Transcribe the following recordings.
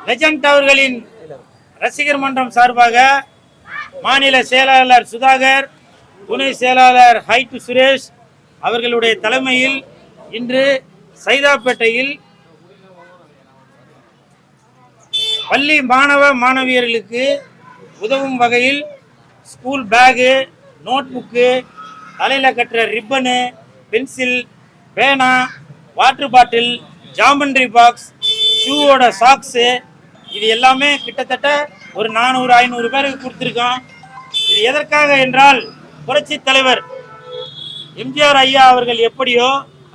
Legend அவர்களின் ரசிகர் மன்றம் சார்பாக மாநில செயலாளர் சுதாகர், துணை செயலாளர் ஹைட்டு சுரேஷ் அவர்களுடைய தலைமையில் இன்று சைதாப்பேட்டையில் பள்ளி மாணவ மாணவியர்களுக்கு உதவும் வகையில் ஸ்கூல் பேகு, நோட் புக்கு, தலையில் கட்டுற ரிப்பனு, பென்சில், பேனா, வாட்டர் பாட்டில், ஜாமெண்ட்ரி பாக்ஸ், ஷூவோட சாக்ஸு, இது எல்லாமே கிட்டத்தட்ட ஒரு 400-500 பேருக்கு கொடுத்துருக்கோம். இது எதற்காக என்றால், புரட்சி தலைவர் எம்ஜிஆர் ஐயா அவர்கள் எப்படியோ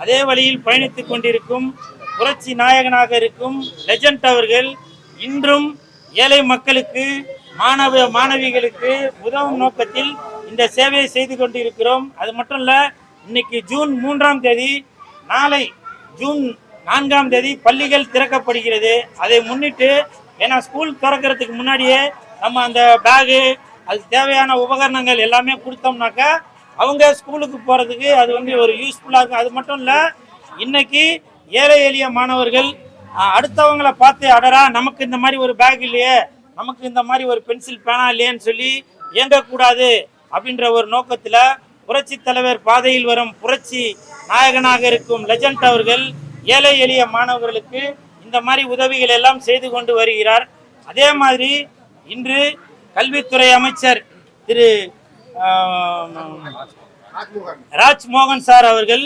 அதே வழியில் பயணித்துக் கொண்டிருக்கும் புரட்சி நாயகனாக இருக்கும் லெஜண்ட் அவர்கள் இன்றும் ஏழை மக்களுக்கு, மாணவ மாணவிகளுக்கு உதவும் நோக்கத்தில் இந்த சேவையை செய்து கொண்டிருக்கிறோம். அது மட்டும் இல்லை, இன்னைக்கு ஜூன் 3ஆம் தேதி, நாளை ஜூன் 4ஆம் தேதி பள்ளிகள் திறக்கப்படுகிறது. அதை முன்னிட்டு, ஏன்னா ஸ்கூல் திறக்கிறதுக்கு முன்னாடியே நம்ம அந்த பேகு, அதுக்கு தேவையான உபகரணங்கள் எல்லாமே கொடுத்தோம்னாக்கா அவங்க ஸ்கூலுக்கு போகிறதுக்கு அது ஒரு யூஸ்ஃபுல்லாக இருக்கும். அது மட்டும் இல்லை, இன்னைக்கு ஏழை எளிய மாணவர்கள் அடுத்தவங்களை பார்த்து, அடரா நமக்கு இந்த மாதிரி ஒரு பேக் இல்லையே, நமக்கு இந்த மாதிரி ஒரு பென்சில் பேனா இல்லையேன்னு சொல்லி இயங்கக்கூடாது அப்படின்ற ஒரு நோக்கத்தில் புரட்சி தலைவர் பாதையில் வரும் புரட்சி நாயகனாக இருக்கும் லெஜண்ட் அவர்கள் ஏழை எளிய மாணவர்களுக்கு இந்த மாதிரி உதவிகள் எல்லாம் செய்து கொண்டு வருகிறார். அதே மாதிரி இன்று கல்வித்துறை அமைச்சர் திரு ராஜ்மோகன் சார் அவர்கள்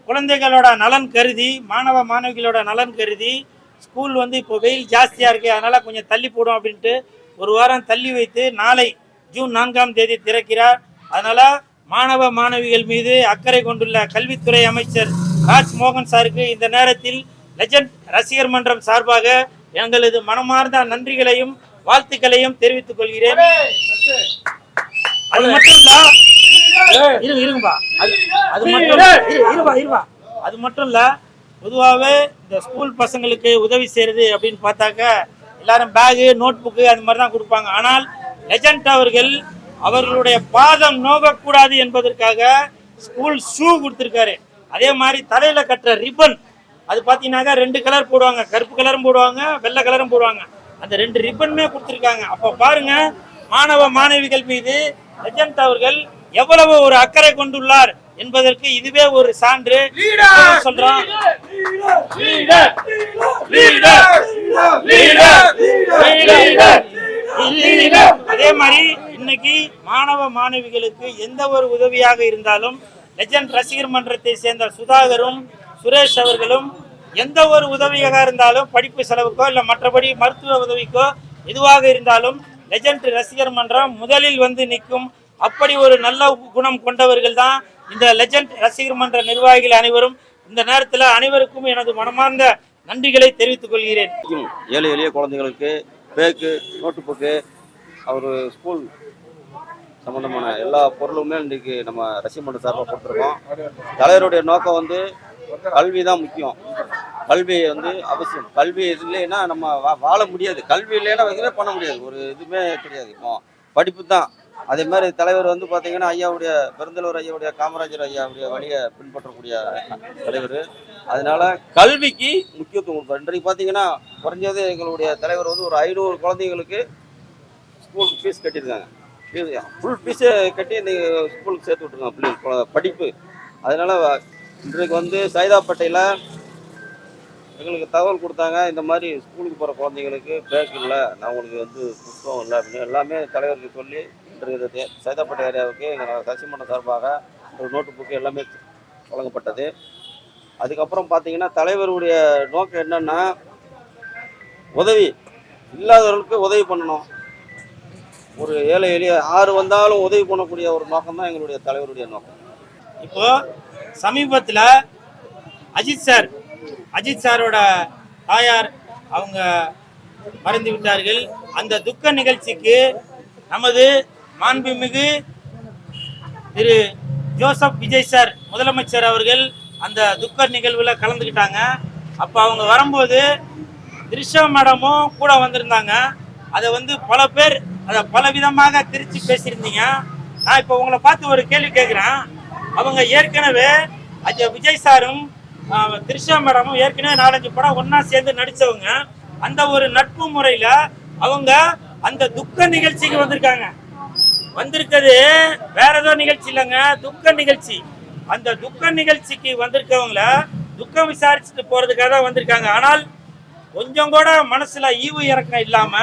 குழந்தைகளோட நலன் கருதி, மாணவ மாணவிகளோட நலன் கருதி, ஸ்கூல் இப்போ வெயில் ஜாஸ்தியாக இருக்குது, அதனால் கொஞ்சம் தள்ளி போடும் அப்படின்ட்டு ஒரு வாரம் தள்ளி வைத்து நாளை ஜூன் 4ஆம் தேதி திறக்கிறார். அதனால் மாணவ மாணவிகள் மீது அக்கறை கொண்டுள்ள கல்வித்துறை அமைச்சர் ராஜ்மோகன் சாருக்கு இந்த நேரத்தில் லெஜண்ட் ரசிகர் மன்றம் சார்பாக எங்களது மனமார்ந்த நன்றிகளையும் வாழ்த்துக்களையும் தெரிவித்துக் கொள்கிறேன். அது மட்டும் இல்ல, அது மட்டும் இல்ல, பொதுவாகவே இந்த ஸ்கூல் பசங்களுக்கு உதவி செய்யறது அப்படின்னு பார்த்தாக்க எல்லாரும் பேகு, நோட் புக்கு அந்த மாதிரி தான் கொடுப்பாங்க. ஆனால் லெஜண்ட் அவர்கள் அவர்களுடைய பாதம் நோகக்கூடாது என்பதற்காக ஸ்கூல் ஷூ கொடுத்துருக்காரு. அதே மாதிரி தலையில கட்டுற ரிப்பன், அது பார்த்தீங்கன்னாக்கா 2 கலர் போடுவாங்க, கருப்பு கலரும் போடுவாங்க, வெள்ளை கலரும் போடுவாங்க. அந்த 2 ரிப்பனுமே கொடுத்துருக்காங்க. அப்போ பாருங்க, மாணவ மாணவிகள் மீது லெஜண்ட் அவர்கள் எவ்வளவு ஒரு அக்கறை கொண்டுள்ளார் என்பதற்கு இதுவே ஒரு சான்று. சொல்றோம், அதே மாதிரி இன்னைக்கு மாணவ மாணவிகளுக்கு எந்த ஒரு உதவியாக இருந்தாலும் லெஜண்ட் ரசிகர் மன்றத்தை சேர்ந்த சுதாகரும் சுரேஷ் அவர்களும் எந்த ஒரு உதவியாக இருந்தாலும், படிப்பு செலவுக்கோ இல்லை மற்றபடி மருத்துவ உதவிக்கோ எதுவாக இருந்தாலும் லெஜண்ட் ரசிகர் மன்றம் முதலில் நிற்கும். அப்படி ஒரு நல்ல குணம் கொண்டவர்கள் தான் இந்த லெஜண்ட் ரசிகர் மன்ற நிர்வாகிகள் அனைவரும். இந்த நேரத்தில் அனைவருக்கும் எனது மனமார்ந்த நன்றிகளை தெரிவித்துக் கொள்கிறேன். ஏழை எளிய குழந்தைகளுக்கு பேக்கு, நோட்டு புக்கு, அவர் ஸ்கூல் சம்பந்தமான எல்லா பொருளுமே இன்றைக்கு நம்ம ரசிகர் மன்ற சார்பாக கொடுத்துருக்கோம். தலைவருடைய நோக்கம் கல்வி தான் முக்கியம். கல்வி அவசியம். கல்வி இல்லைன்னா நம்ம வாழ முடியாது. கல்வி இல்லைன்னா எதுவுமே பண்ண முடியாது. ஒரு இதுவுமே கிடையாது. இப்போ படிப்பு தான். அதே மாதிரி தலைவர் பார்த்தீங்கன்னா ஐயாவுடைய பெருந்தலைவர் ஐயாவுடைய காமராஜர் ஐயாவுடைய வழியை பின்பற்றக்கூடிய தலைவர். அதனால கல்விக்கு முக்கியத்துவம் கொடுப்பார். இன்றைக்கு பார்த்தீங்கன்னா குறைஞ்சது எங்களுடைய தலைவர் ஒரு 500 குழந்தைங்களுக்கு ஸ்கூல் ஃபீஸ் கட்டியிருக்காங்க. ஃபுல் ஃபீஸை கட்டி இன்னைக்கு ஸ்கூலுக்கு சேர்த்து விட்ருக்காங்க பிள்ளைங்க படிப்பு. அதனால இன்றைக்கு சைதாப்பேட்டையில் எங்களுக்கு தகவல் கொடுத்தாங்க, இந்த மாதிரி ஸ்கூலுக்கு போகிற குழந்தைங்களுக்கு பேக் இல்லை, நான் உங்களுக்கு புத்தகம் இல்லை அப்படின்னு எல்லாமே தலைவருக்கு சொல்லி இன்றைக்கு சைதாப்பேட்டை ஏரியாவுக்கு எங்கள் ரசிகர் சார்பாக ஒரு நோட்டு புக்கு எல்லாமே வழங்கப்பட்டது. அதுக்கப்புறம் பார்த்தீங்கன்னா தலைவருடைய நோக்கம் என்னன்னா, உதவி இல்லாதவர்களுக்கு உதவி பண்ணணும். ஒரு ஏழை எளிய யார் வந்தாலும் உதவி பண்ணக்கூடிய ஒரு நோக்கம் தான் எங்களுடைய தலைவருடைய நோக்கம். இப்போ சமீபத்தில் அஜித் சாரோட தாயார் அவங்க மறைந்து விட்டார்கள். அந்த துக்க நிகழ்ச்சிக்கு நமது மாண்புமிகு திரு ஜோசப் விஜய் சார் முதலமைச்சர் அவர்கள் அந்த துக்க நிகழ்வில் கலந்துக்கிட்டாங்க. அப்போ அவங்க வரும்போது திரிஷா மேடமும் கூட வந்திருந்தாங்க. அதை பல பேர் அதை பல விதமாக திரிச்சு பேசியிருந்தீங்க. நான் இப்போ உங்களை பார்த்து ஒரு கேள்வி கேட்குறேன். அவங்க ஏற்கனவே விஜய் சாரும் திரிஷா மேடமும் ஏற்கனவே 4-5 படம் ஒன்னா சேர்ந்து நடிச்சவங்க. அந்த ஒரு நட்பு முறையில அவங்க அந்த துக்க நிகழ்ச்சிக்கு வந்திருக்காங்க. வந்திருக்கிறது வேற ஏதோ நிகழ்ச்சி இல்லைங்க, துக்க நிகழ்ச்சி. அந்த துக்க நிகழ்ச்சிக்கு வந்திருக்கவங்கள துக்கம் விசாரிச்சுட்டு போறதுக்காக தான் வந்திருக்காங்க. ஆனால் கொஞ்சம் கூட மனசுல ஈவு இறக்கம் இல்லாம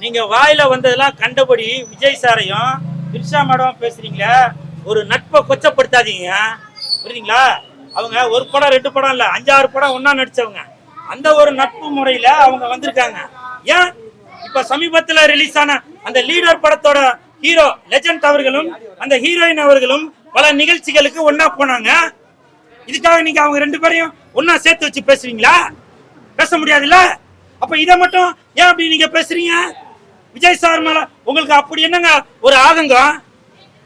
நீங்க வாயில வந்ததெல்லாம் கண்டபடி விஜய் சாரையும் திரிஷா மேடம் பேசுறீங்களே, ஒரு நட்பை கொச்சப்படுத்தாதீங்க, புரியுதுங்களா? அவங்க ஒரு படம் 2 படம் இல்ல 5-6 படம் ஒன்னா நடிச்சவங்க. அந்த ஒரு நட்பு முறையில அவங்க வந்திருக்காங்க. ஏன் இப்ப சமீபத்துல ரிலீஸ் ஆன அந்த லீடர் படத்தோட ஹீரோ லெஜண்ட் அவர்களும் அந்த ஹீரோயின் அவர்களும் பல நிகழ்ச்சிகளுக்கு ஒன்னா போனாங்க. இதுக்காக நீங்க அவங்க 2 பேரையும் ஒன்னா சேர்த்து வச்சு பேசுவீங்களா? பேச முடியாதுல்ல. அப்ப இதை மட்டும் ஏன் அப்படி நீங்க பேசுறீங்க? விஜய் சார் மேல உங்களுக்கு அப்படி என்னங்க ஒரு ஆதங்கம்?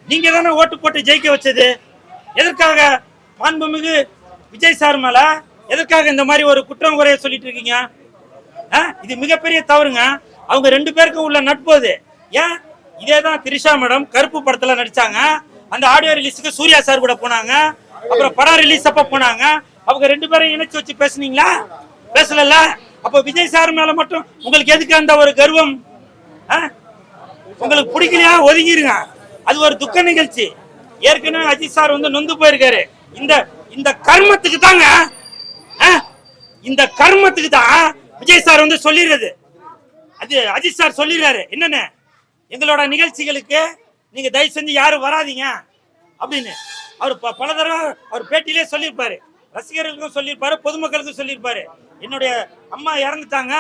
நீங்க தானே ஓட்டு போட்டு ஜெயிக்க வச்சது. எதற்காக மாண்புமிகு விஜய் சார் மேல எதற்காக இந்த மாதிரி ஒரு குற்றம் குறைய சொல்லிட்டு இருக்கீங்க? இது மிகப்பெரிய தவறுங்க. அவங்க 2 பேருக்கும் உள்ள நட்பு அது. ஏன் இதே தான் திரிஷா மேடம் கருப்பு படத்துல நடிச்சாங்க. அந்த ஆடியோ ரிலீஸுக்கு சூர்யா சார் கூட போனாங்க. அப்புறம் படம் ரிலீஸ் அப்ப போனாங்க. அவங்க 2 பேரும் இணைச்சு வச்சு பேசுனீங்களா? பேசல. அப்ப விஜய் சார் மேல மட்டும் உங்களுக்கு எதுக்கு அந்த ஒரு கர்வம்? உங்களுக்கு பிடிக்கலையா ஒதுங்கிருங்க. அது ஒரு துக்க நிகழ்ச்சி. ஏற்கனவே அஜித் சார் வந்து நொந்து போயிருக்காரு. இந்த கர்மத்துக்கு தாங்க, இந்த கர்மத்துக்கு தான் விஜய் சார் வந்து சொல்லிடுறது. அது அஜித் சார் சொல்லிடுறாரு என்னன்னு, எங்களோட நிகழ்ச்சிகளுக்கு நீங்க தயவு செஞ்சு யாரும் வராதீங்க அப்படின்னு. அவர் பல தடவை அவர் பேட்டியிலே சொல்லியிருப்பாரு, ரசிகர்களுக்கும் சொல்லியிருப்பாரு, பொதுமக்களுக்கும் சொல்லியிருப்பாரு. என்னுடைய அம்மா இறந்துட்டாங்க,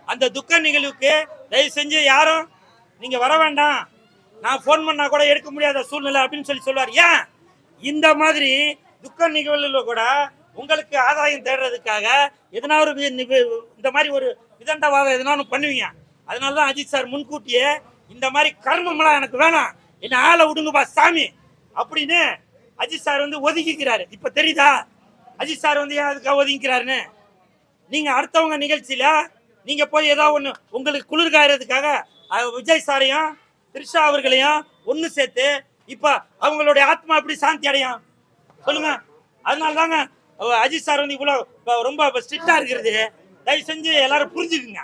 அந்த துக்க நிகழ்வுக்கு தயவு செஞ்சு யாரும் நீங்க வர வேண்டாம், நான் போன் பண்ணா கூட எடுக்க முடியாத சூழ்நிலை அப்படின்னு சொல்லுவார். ஏன் இந்த மாதிரி துக்க நிகழ்வுல கூட உங்களுக்கு ஆதாயம் தேடுறதுக்காக எதனா ஒரு இந்த மாதிரி ஒரு விதண்டவாதம் எதனா ஒன்று பண்ணுவீங்க. அதனாலதான் அஜித் சார் முன்கூட்டியே இந்த மாதிரி கர்மம்லாம் எனக்கு வேணாம், என்ன ஆளை விடுங்கப்பா சாமி அப்படின்னு அஜித் சார் வந்து ஒதுக்கிக்கிறாரு. இப்ப தெரியுதா அஜித் சார் வந்து ஏன் அதுக்காக ஒதுங்கிக்கிறாருன்னு? நீங்க அடுத்தவங்க நிகழ்ச்சியில நீங்க போய் ஏதோ ஒண்ணு உங்களுக்கு குளிர்காயறதுக்காக விஜய் சாரையும் திரிஷா அவர்களையும் ஒண்ணு சேர்த்து இப்ப அவங்களுடைய ஆத்மா எப்படி சாந்தி அடையும் சொல்லுங்க? அதனால தாங்க அஜித் சார் வந்து இவ்வளவு ரொம்ப ஸ்ட்ரிக்டா இருக்கிறது. தயவு செஞ்சு எல்லாரும் புரிஞ்சுக்குங்க.